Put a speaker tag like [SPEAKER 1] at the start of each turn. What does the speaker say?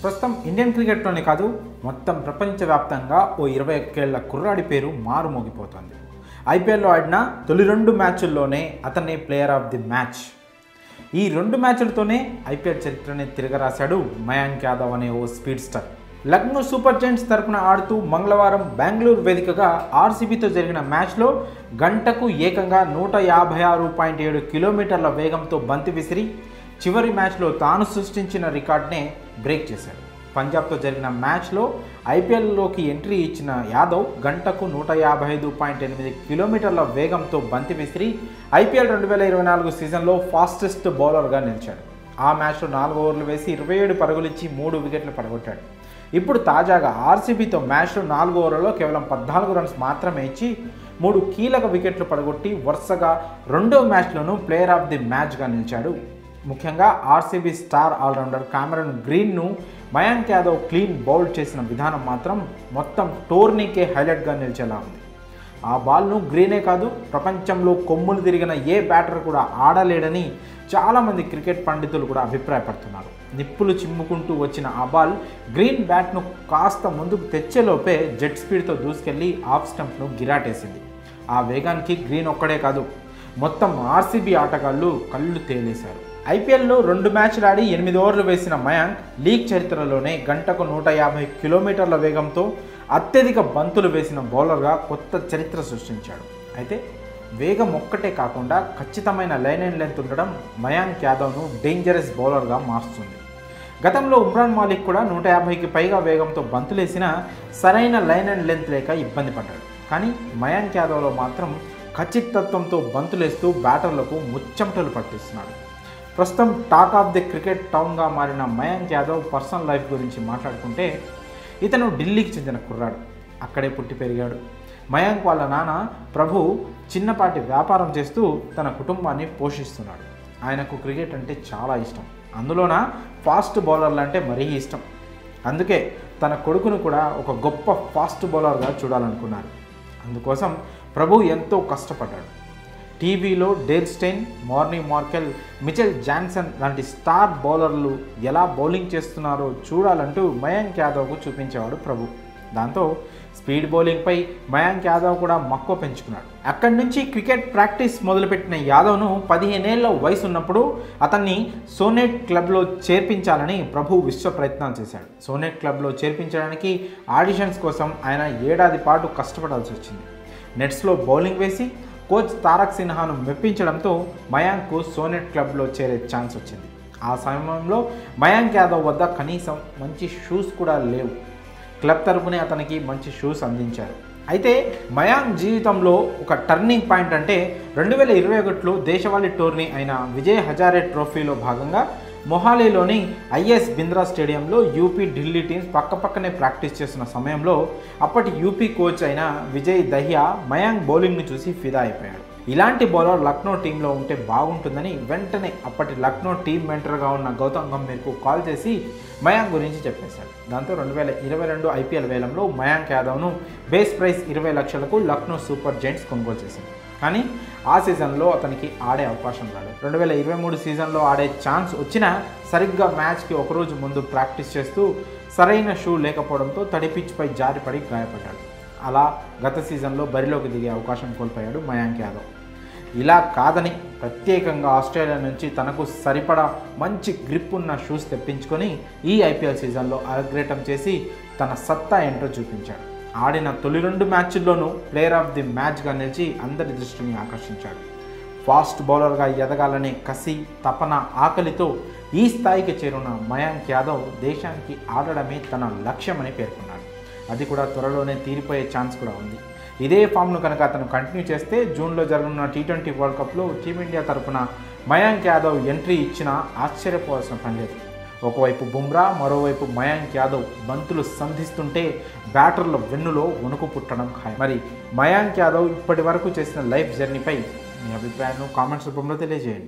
[SPEAKER 1] ప్రస్తుతం ఇండియన్ క్రికెట్లోనే కాదు మొత్తం ప్రపంచవ్యాప్తంగా ఓ 21 ఏళ్ల కుర్రాడి పేరు మారుమోగిపోతుంది. ఐపీఎల్లో ఆడిన తొలి 2 మ్యాచ్ల్లోనే అతన్ని ప్లేయర్ ఆఫ్ ది మ్యాచ్. ఈ 2 మ్యాచ్లతోనే ఐపీఎల్ చరిత్రని తిరగరాశాడు మయాంక్ యాదవ్ అనే ఓ speed star. Lucknow super giants తరపున ఆడుతూ మంగళవారం బెంగళూరు వేదికగా ఆర్సీబీతో జరిగిన మ్యాచ్లో గంటకు ఏకంగా 156.7 కిలోమీటర్ల వేగంతో బంతి విసిరి చివరి మ్యాచ్లో తాను సృష్టించిన రికార్డ్నే బ్రేక్ చేశాడు. పంజాబ్తో జరిగిన మ్యాచ్లో ఐపీఎల్లోకి ఎంట్రీ ఇచ్చిన యాదవ్ గంటకు 155.8 కిలోమీటర్ల వేగంతో బంతి విసిరి ఐపీఎల్ 2024 సీజన్లో ఫాస్టెస్ట్ బౌలర్గా నిలిచాడు. ఆ మ్యాచ్లో 4 ఓవర్లు వేసి 27 పరుగులిచ్చి 3 వికెట్లు పడగొట్టాడు. ఇప్పుడు తాజాగా ఆర్సీబీతో మ్యాచ్లో 4 ఓవర్లలో కేవలం 14 రన్స్ మాత్రమే ఇచ్చి 3 కీలక వికెట్లు పడగొట్టి వరుసగా 2వ మ్యాచ్లోనూ ప్లేయర్ ఆఫ్ ది మ్యాచ్గా నిలిచాడు. ముఖ్యంగా ఆర్సీబీ స్టార్ ఆల్రౌండర్ కామెరూన్ గ్రీన్ను మయాంక్ యాదవ్ క్లీన్ బౌల్డ్ చేసిన విధానం మాత్రం మొత్తం టోర్నీకే హైలైట్గా నిలిచేలా ఉంది. ఆ బాల్ను గ్రీనే కాదు ప్రపంచంలో కొమ్ములు తిరిగిన ఏ బ్యాటర్ కూడా ఆడలేడని చాలామంది క్రికెట్ పండితులు కూడా అభిప్రాయపడుతున్నారు. నిప్పులు చిమ్ముకుంటూ వచ్చిన ఆ బాల్ గ్రీన్ బ్యాట్ను కాస్త ముందుకు తెచ్చేలోపే జెట్ స్పీడ్తో దూసుకెళ్లి ఆఫ్ స్టంప్ను గిరాటేసింది. ఆ వేగానికి గ్రీన్ ఒక్కడే కాదు మొత్తం ఆర్సీబీ ఆటగాళ్లు కళ్ళు తేలేశారు. ఐపీఎల్లో 2 మ్యాచ్లు ఆడి 8 ఓవర్లు వేసిన మయాంక్ లీగ్ చరిత్రలోనే గంటకు 150 కిలోమీటర్ల వేగంతో అత్యధిక బంతులు వేసిన బౌలర్గా కొత్త చరిత్ర సృష్టించాడు. అయితే వేగం ఒక్కటే కాకుండా ఖచ్చితమైన లైన్ అండ్ లెంత్ ఉండడం మయాంక్ యాదవ్ను డేంజరస్ బౌలర్గా మారుస్తుంది. గతంలో ఉమ్రాన్ మాలిక్ కూడా 150కి పైగా వేగంతో బంతులేసినా సరైన లైన్ అండ్ లెంత్ లేక ఇబ్బంది పడ్డాడు. కానీ మయాంక్ యాదవ్లో మాత్రం ఖచ్చితత్వంతో బంతులేస్తూ బ్యాటర్లకు ముచ్చెమటలు పట్టిస్తున్నాడు. ప్రస్తుతం టాక్ ఆఫ్ ది క్రికెట్ టౌన్గా మారిన మయాంక్ యాదవ్ పర్సనల్ లైఫ్ గురించి మాట్లాడుకుంటే ఇతను ఢిల్లీకి చెందిన కుర్రాడు. అక్కడే పుట్టి పెరిగాడు. మయాంక్ వాళ్ళ నాన్న ప్రభు చిన్నపాటి వ్యాపారం చేస్తూ తన కుటుంబాన్ని పోషిస్తున్నాడు. ఆయనకు క్రికెట్ అంటే చాలా ఇష్టం. అందులోన ఫాస్ట్ బౌలర్లు అంటే మరీ ఇష్టం. అందుకే తన కొడుకును కూడా ఒక గొప్ప ఫాస్ట్ బౌలర్గా చూడాలనుకున్నారు. అందుకోసం ప్రభు ఎంతో కష్టపడ్డాడు. టీవీలో Dale Steyn, Morne Morkel, Mitchell Johnson లాంటి స్టార్ బౌలర్లు ఎలా బౌలింగ్ చేస్తున్నారో చూడాలంటూ మయాంక్ యాదవ్కు చూపించేవాడు ప్రభు. దాంతో స్పీడ్ బౌలింగ్పై మయాంక్ యాదవ్ కూడా మక్కువ పెంచుకున్నాడు. అక్కడి నుంచి క్రికెట్ ప్రాక్టీస్ మొదలుపెట్టిన యాదవ్ను 15 ఏళ్ల వయసు ఉన్నప్పుడు అతన్ని సోనెట్ క్లబ్లో చేర్పించాలని ప్రభు విశ్వ ప్రయత్నాలు చేశాడు. సోనెట్ క్లబ్లో చేర్పించడానికి ఆడిషన్స్ కోసం ఆయన ఏడాది పాటు కష్టపడాల్సి వచ్చింది. నెట్స్లో బౌలింగ్ వేసి కోచ్ తారక్ సిన్హాను మెప్పించడంతో మయాంక్కు సోనెట్ క్లబ్లో చేరే ఛాన్స్ వచ్చింది. ఆ సమయంలో మయాంక్ యాదవ్ వద్ద కనీసం మంచి షూస్ కూడా లేవు. క్లబ్ తరపునే అతనికి మంచి షూస్ అందించారు. అయితే మయాంక్ జీవితంలో ఒక టర్నింగ్ పాయింట్ అంటే 2021లో దేశవాళీ టోర్నీ అయిన విజయ్ హజారే ట్రోఫీలో భాగంగా మొహాలీలోని ఐఎస్ బింద్రా స్టేడియంలో యూపీ ఢిల్లీ టీమ్స్ పక్కపక్కనే ప్రాక్టీస్ చేస్తున్న సమయంలో అప్పటి యూపీ కోచ్ అయిన విజయ్ దహియా మయాంక్ బౌలింగ్ని చూసి ఫిదా అయిపోయాడు. ఇలాంటి బౌలర్ లక్నో టీంలో ఉంటే బాగుంటుందని వెంటనే అప్పటి లక్నో టీం మెంటర్గా ఉన్న గౌతమ్ గంభీర్కు కాల్ చేసి మయాంక్ గురించి చెప్పేశాడు. దాంతో 2022 ఐపీఎల్ వేలంలో మయాంక్ యాదవ్ను బేస్ ప్రైస్ 20 లక్షలకు లక్నో సూపర్ జైంట్స్ కొనుగోలు చేసింది. కానీ ఆ సీజన్లో అతనికి ఆడే అవకాశం రాలేదు. 2023 సీజన్లో ఆడే ఛాన్స్ వచ్చినా సరిగ్గా మ్యాచ్కి ఒకరోజు ముందు ప్రాక్టీస్ చేస్తూ సరైన షూ లేకపోవడంతో తడి పిచ్పై జారిపడి గాయపడ్డాడు. అలా గత సీజన్లో బరిలోకి దిగే అవకాశం కోల్పోయాడు మయాంక్ యాదవ్. ఇలా కాదని ప్రత్యేకంగా ఆస్ట్రేలియా నుంచి తనకు సరిపడా మంచి గ్రిప్ ఉన్న షూస్ తెప్పించుకొని ఈ ఐపీఎల్ సీజన్లో అరగ్రేటం చేసి తన సత్తా ఏంటో చూపించాడు. ఆడిన తొలి 2 మ్యాచ్ల్లోనూ ప్లేయర్ ఆఫ్ ది మ్యాచ్గా నిలిచి అందరి దృష్టిని ఆకర్షించాడు. ఫాస్ట్ బౌలర్గా ఎదగాలనే కసి, తపన, ఆకలితో ఈ స్థాయికి చేరున్న మయాంక్ యాదవ్ దేశానికి ఆడడమే తన లక్ష్యమని పేర్కొన్నాడు. అది కూడా త్వరలోనే తీరిపోయే ఛాన్స్ కూడా ఉంది. ఇదే ఫామ్ను కనుక అతను కంటిన్యూ చేస్తే జూన్లో జరగనున్న T20 వరల్డ్ కప్లో టీమిండియా తరపున మయాంక్ యాదవ్ ఎంట్రీ ఇచ్చినా ఆశ్చర్యపోవాల్సిన పని లేదు. ఒకవైపు బుమ్రా, మరోవైపు మయాంక్ యాదవ్ బంతులు సంధిస్తుంటే బ్యాటర్ల వెన్నులో వణుకు పుట్టడం ఖాయం. మరి మయాంక్ యాదవ్ ఇప్పటి వరకు చేసిన లైఫ్ జర్నీపై మీ అభిప్రాయాన్ని కామెంట్స్ రూపంలో తెలియజేయండి.